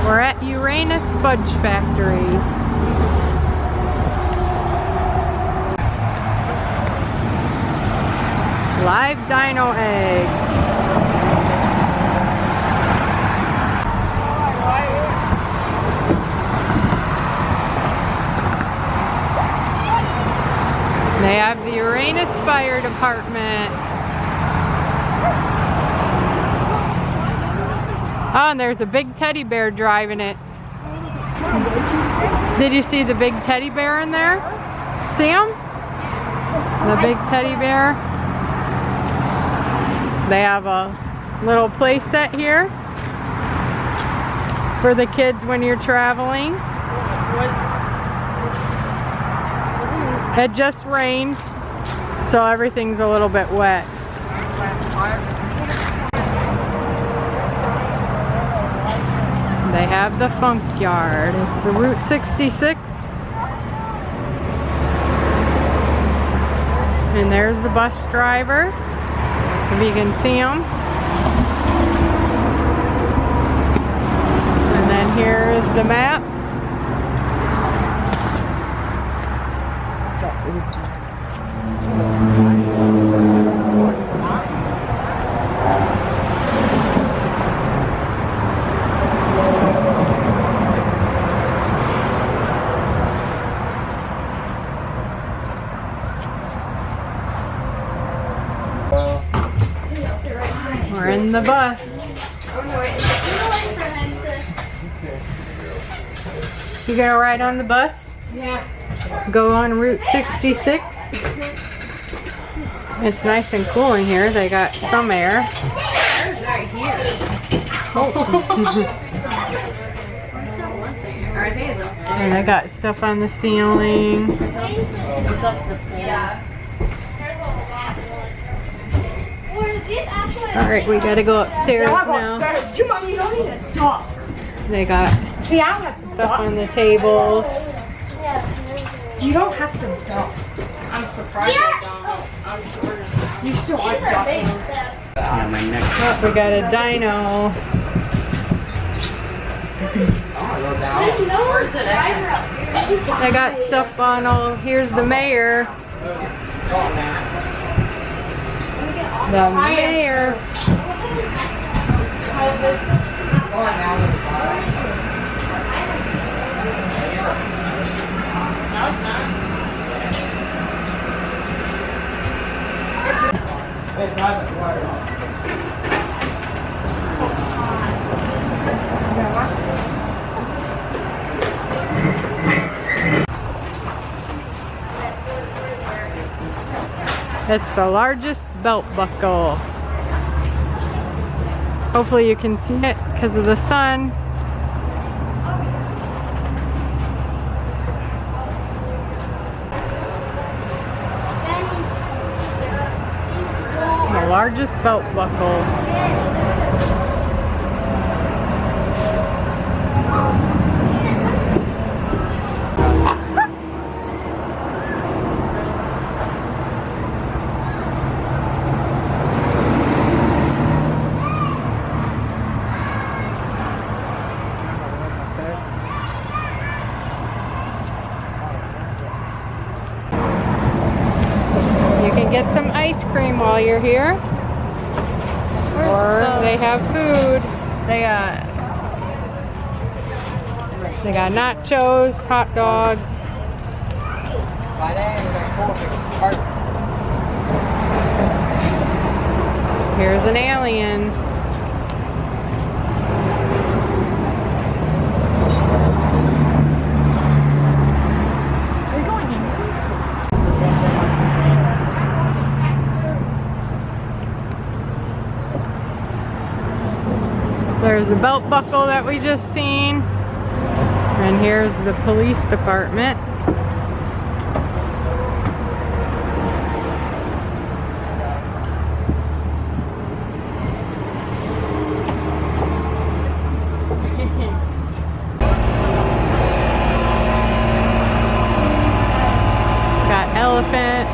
We're at Uranus Fudge Factory. Live dino eggs. They have the Uranus Fire Department. Oh, and there's a big teddy bear driving it. Did you see the big teddy bear in there? See him? The big teddy bear. They have a little play set here for the kids when you're traveling. It just rained, so everything's a little bit wet. They have the funk yard. It's a Route 66. And there's the bus driver, if you can see him. And then here is the map. We're in the bus. You gonna ride on the bus? Yeah. Go on Route 66. It's nice and cool in here. They got some air. Right here. And they got stuff on the ceiling. Alright, we gotta go upstairs now. You don't need a dog. They got See, I don't have to stuff on the tables. You don't have to dog. I'm surprised I don't. I'm sure you still like dogging. Yeah, my neck. Oh, we got a dino. They got stuff on all. Here's the mayor. The mayor. It's the largest belt buckle. Hopefully you can see it because of the sun. The largest belt buckle. Get some ice cream while you're here. Or they have food. They got nachos, hot dogs. Here's an alien. There's the belt buckle that we just seen. And here's the police department. Got elephant.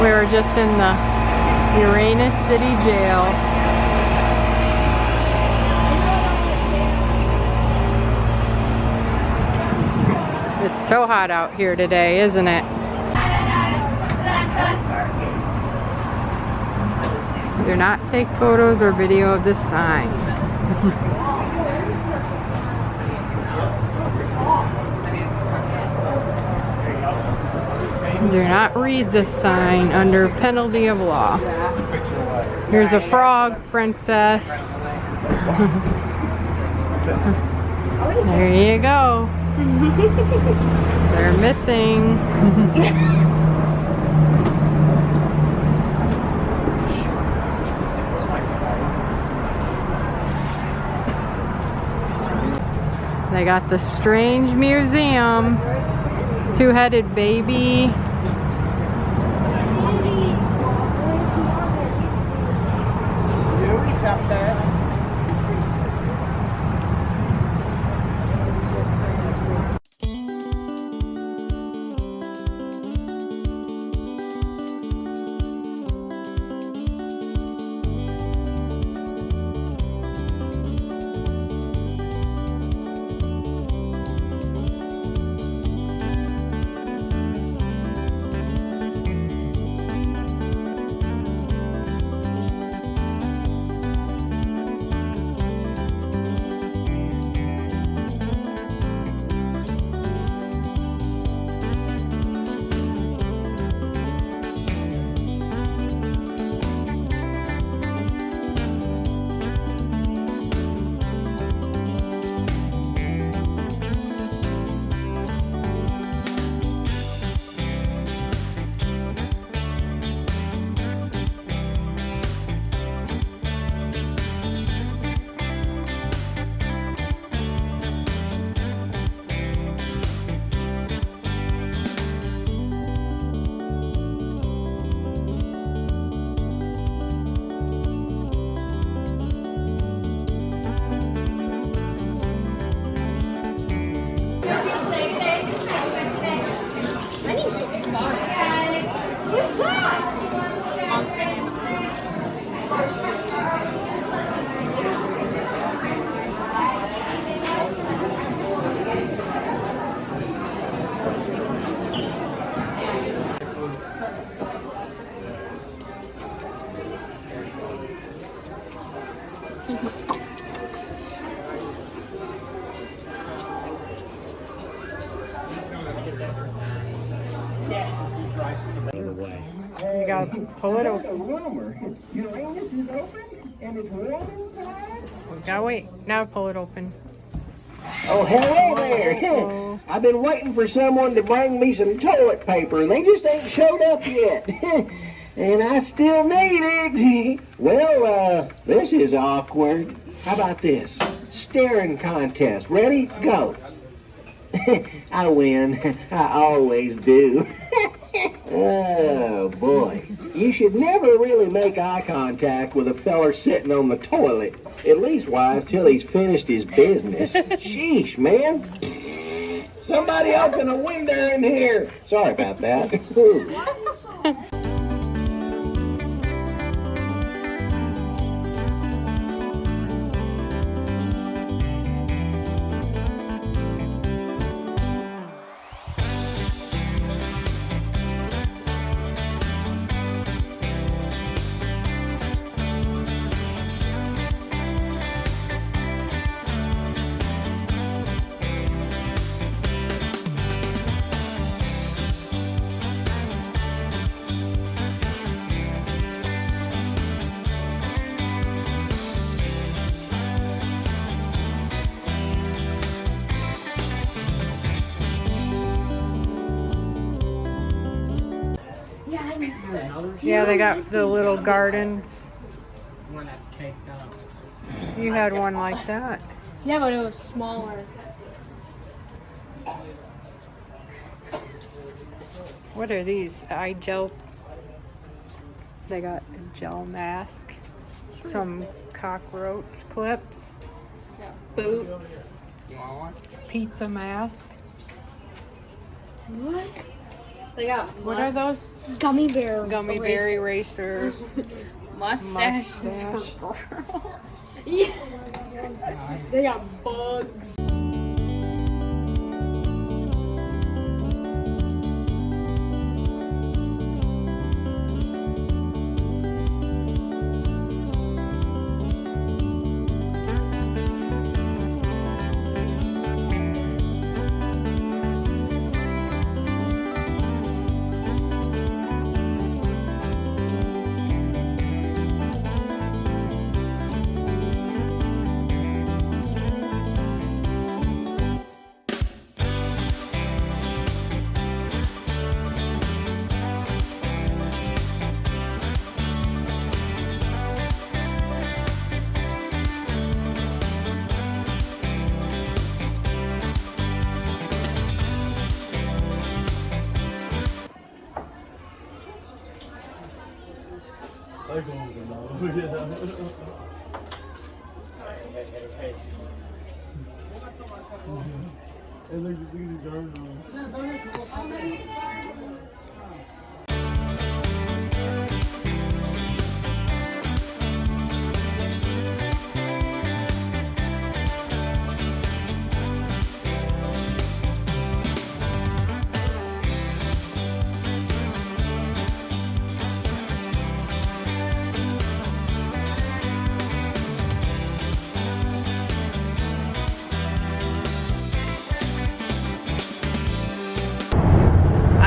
We were just in the Uranus City Jail. So hot out here today, isn't it? Do not take photos or video of this sign. Do not read this sign under penalty of law. Here's a frog princess. There you go. They're missing. They got the Strange Museum. Two-headed baby. You gotta pull it open. Uranus is open and it's warm inside. Gotta wait. Now pull it open. Oh, hello there. I've been waiting for someone to bring me some toilet paper and they just ain't showed up yet. And I still need it. Well, this is awkward. How about this? Staring contest. Ready? Go. I win. I always do. Oh, boy. You should never really make eye contact with a feller sitting on the toilet. At least wise till he's finished his business. Sheesh, man. Somebody open a window in here. Sorry about that. Yeah, they got the little gardens. You had one like that. Yeah, but it was smaller. What are these? Eye gel. They got a gel mask. Some cockroach clips. Boots. Pizza mask. What? They got What are those? Gummy bear. Gummy bear erasers. Mustaches Mustache. for girls. Yeah. They got bugs.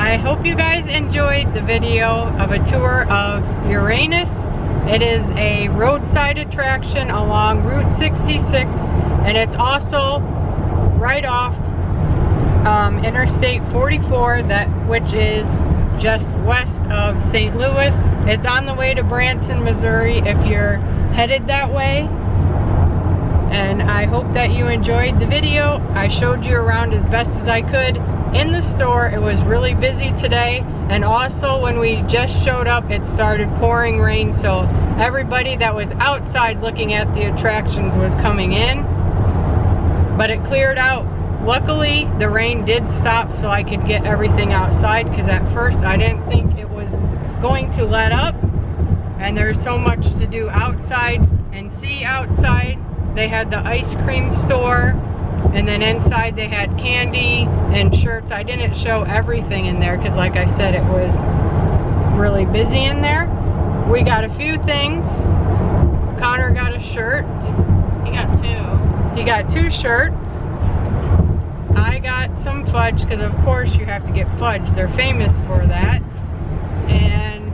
I hope you guys enjoyed the video of a tour of Uranus. It is a roadside attraction along Route 66, and it's also right off Interstate 44, which is just west of St. Louis. It's on the way to Branson, Missouri if you're headed that way. And I hope that you enjoyed the video. I showed you around as best as I could in the store. It was really busy today, and also when we just showed up it started pouring rain, so everybody that was outside looking at the attractions was coming in, but it cleared out. Luckily the rain did stop so I could get everything outside, because at first I didn't think it was going to let up, and there's so much to do outside and see outside. They had the ice cream store, and then inside they had candy and shirts. I didn't show everything in there because, like I said, it was really busy in there. We got a few things. Connor got a shirt. He got two. He got 2 shirts. I got some fudge because of course you have to get fudge. They're famous for that. And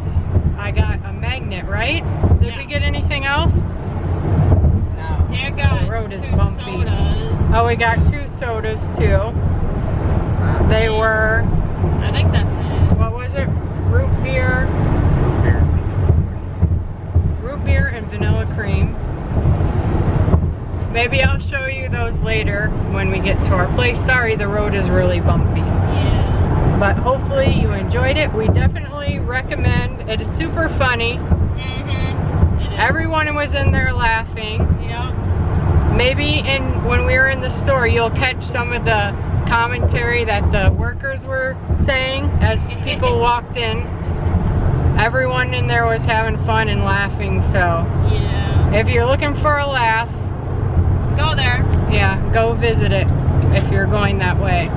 I got a magnet, right? Did we get anything else? No. Dad got the road is 2 bumpy. sodas. Oh, we got 2 sodas too. They were, I think that's it. what was it? Root beer and vanilla cream. Maybe I'll show you those later when we get to our place. Sorry, the road is really bumpy. Yeah. But hopefully you enjoyed it. We definitely recommend. It is super funny. Everyone was in there laughing. Yep. Maybe when we were in the store, you'll catch some of the commentary that the workers were saying as people walked in. Everyone in there was having fun and laughing, so Yeah. if you're looking for a laugh, Go there. yeah, go visit it if you're going that way.